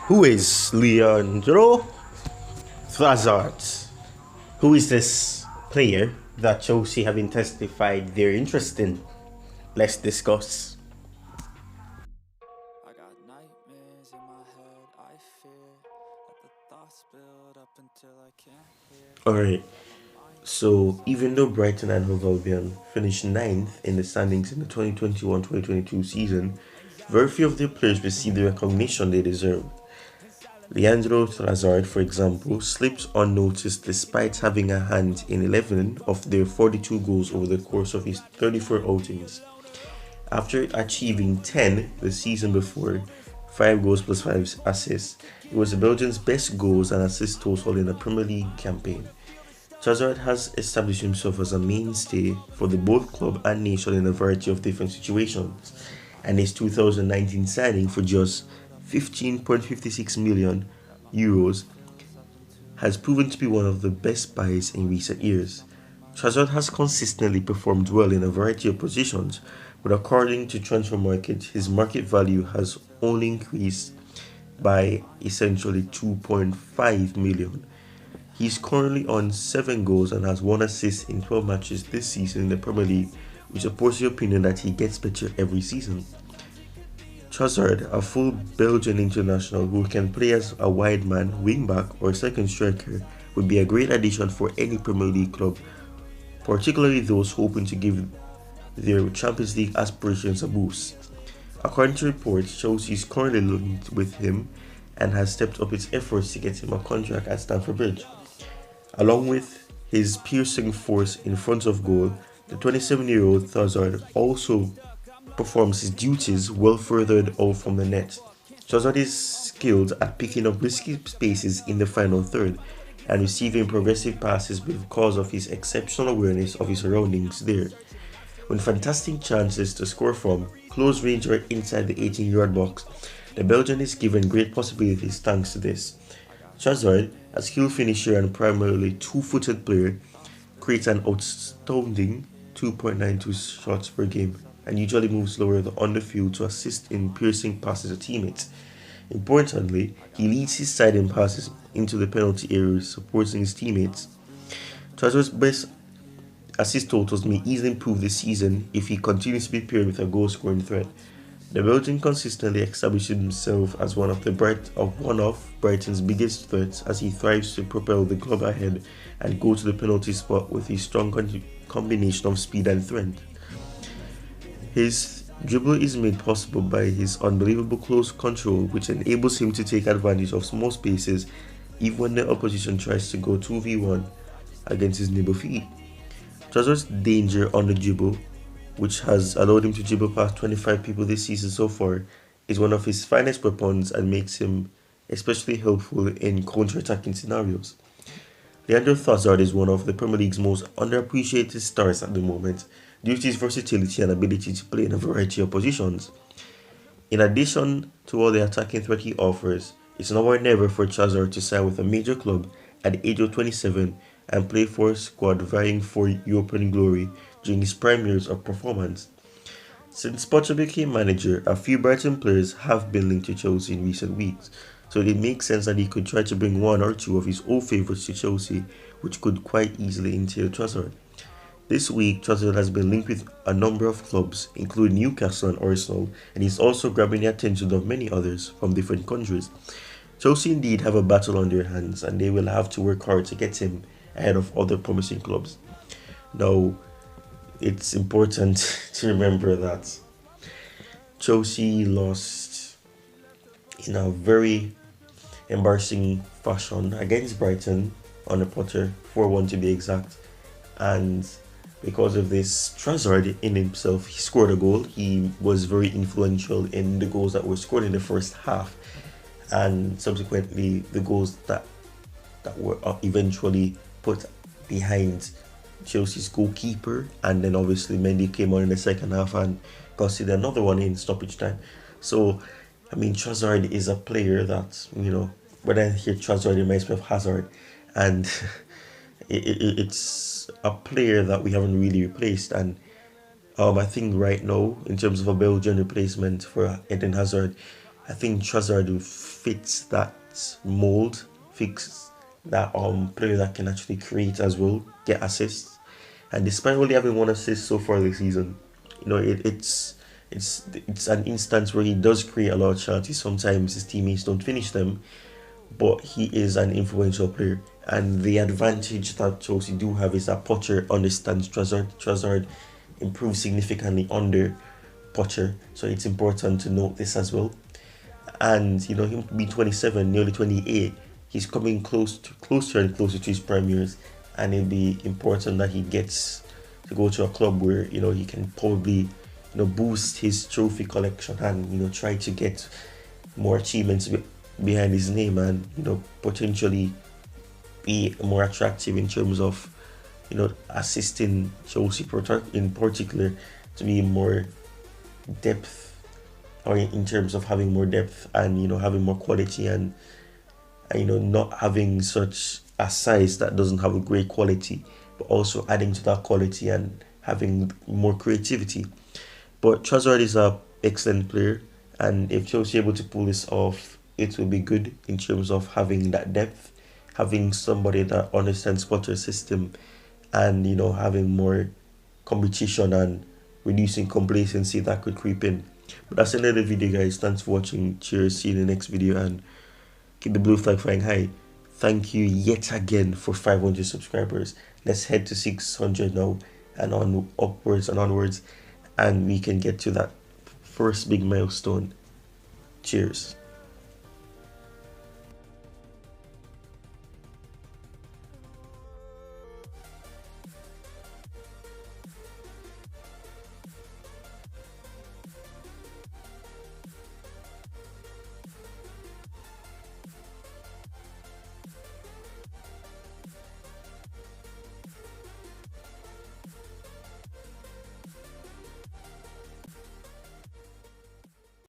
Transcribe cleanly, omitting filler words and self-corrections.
Who is Leandro Trossard? Who is this player that Chelsea have intensified their interest in? Let's discuss. I got nightmares in my head, I fear that the thoughts build up until I can't hear. Alright, so even though Brighton and Hove Albion finished 9th in the standings in the 2021-2022 season, very few of their players received the recognition they deserved. Leandro Trossard, for example, slipped unnoticed despite having a hand in 11 of their 42 goals over the course of his 34 outings. After achieving 10 the season before, 5 goals plus 5 assists, it was the Belgians' best goals and assists total in a Premier League campaign. Trossard has established himself as a mainstay for the both club and nation in a variety of different situations, and his 2019 signing for just 15.56 million euros has proven to be one of the best buys in recent years. Trossard has consistently performed well in a variety of positions, but according to Transfer Market, his market value has only increased by essentially 2.5 million. He's currently on 7 goals and has 1 assist in 12 matches this season in the Premier League, which supports the opinion that he gets better every season. Trossard, a full Belgian international who can play as a wide man, wingback or second striker, would be a great addition for any Premier League club, particularly those hoping to give their Champions League aspirations a boost. According to reports, Chelsea is currently linked with him and has stepped up its efforts to get him a contract at Stamford Bridge. Along with his piercing force in front of goal, the 27-year-old Trossard also performs his duties well further out from the net. Trossard is skilled at picking up risky spaces in the final third and receiving progressive passes because of his exceptional awareness of his surroundings there. When fantastic chances to score from close range or inside the 18-yard box, the Belgian is given great possibilities thanks to this. Trossard, a skilled finisher and primarily two-footed player, creates an outstanding 2.92 shots per game and usually moves lower on the field to assist in piercing passes to teammates. Importantly, he leads his side in passes into the penalty areas, supporting his teammates. Trossard's best assist totals may easily improve this season if he continues to be paired with a goal-scoring threat. The Belgian consistently established himself as one of Brighton's biggest threats as he thrives to propel the club ahead and go to the penalty spot with his strong combination of speed and strength. His dribble is made possible by his unbelievable close control, which enables him to take advantage of small spaces even when the opposition tries to go 2v1 against his nimble feet. Trossard's danger on the dribble, which has allowed him to dribble past 25 people this season so far, is one of his finest weapons and makes him especially helpful in counter-attacking scenarios. Leandro Trossard is one of the Premier League's most underappreciated stars at the moment due to his versatility and ability to play in a variety of positions. In addition to all the attacking threat he offers, it's now or never for Trossard to sign with a major club at the age of 27 and play for a squad vying for European glory during his prime years of performance. Since Potter became manager, a few Brighton players have been linked to Chelsea in recent weeks, so it makes sense that he could try to bring 1 or 2 of his old favourites to Chelsea, which could quite easily entail Trossard. This week, Trossard has been linked with a number of clubs, including Newcastle and Arsenal, and he's also grabbing the attention of many others from different countries. Chelsea indeed have a battle on their hands, and they will have to work hard to get him ahead of other promising clubs. Now, it's important to remember that Chelsea lost in a very embarrassing fashion against Brighton on the Potter, 4-1 to be exact, and because of this, Trossard in himself, he scored a goal. He was very influential in the goals that were scored in the first half, and subsequently the goals that were eventually put behind Chelsea's goalkeeper, and then obviously Mendy came on in the second half and conceded another one in stoppage time. So, I mean, Trossard is a player that, when I hear Trossard, it reminds me of Hazard, and it's a player that we haven't really replaced. And I think right now, in terms of a Belgian replacement for Eden Hazard, I think Trossard fits that mold, fits that player that can actually create as well, get assists. And despite only having 1 assist so far this season, you know it's an instance where he does create a lot of chances. Sometimes his teammates don't finish them, but he is an influential player. And the advantage that Chelsea do have is that Potter understands Trossard. Trossard improves significantly under Potter, so it's important to note this as well. And you know, him to be 27, nearly 28, he's coming closer and closer to his prime years, and it'll be important that he gets to go to a club where you know he can probably boost his trophy collection and try to get more achievements behind his name, and potentially be more attractive in terms of assisting Chelsea in particular to be more depth, or in terms of having more depth and having more quality, and not having such a size that doesn't have a great quality, but also adding to that quality and having more creativity. But Trossard is a excellent player, and if Chelsea are able to pull this off, it will be good in terms of having that depth, having somebody that understands Potter's system, and having more competition and reducing complacency that could creep in. But that's another video, guys. Thanks for watching. Cheers. See you in the next video, and keep the blue flag flying high. Thank you yet again for 500 subscribers. Let's head to 600 now, and on upwards and onwards, and we can get to that first big milestone. Cheers.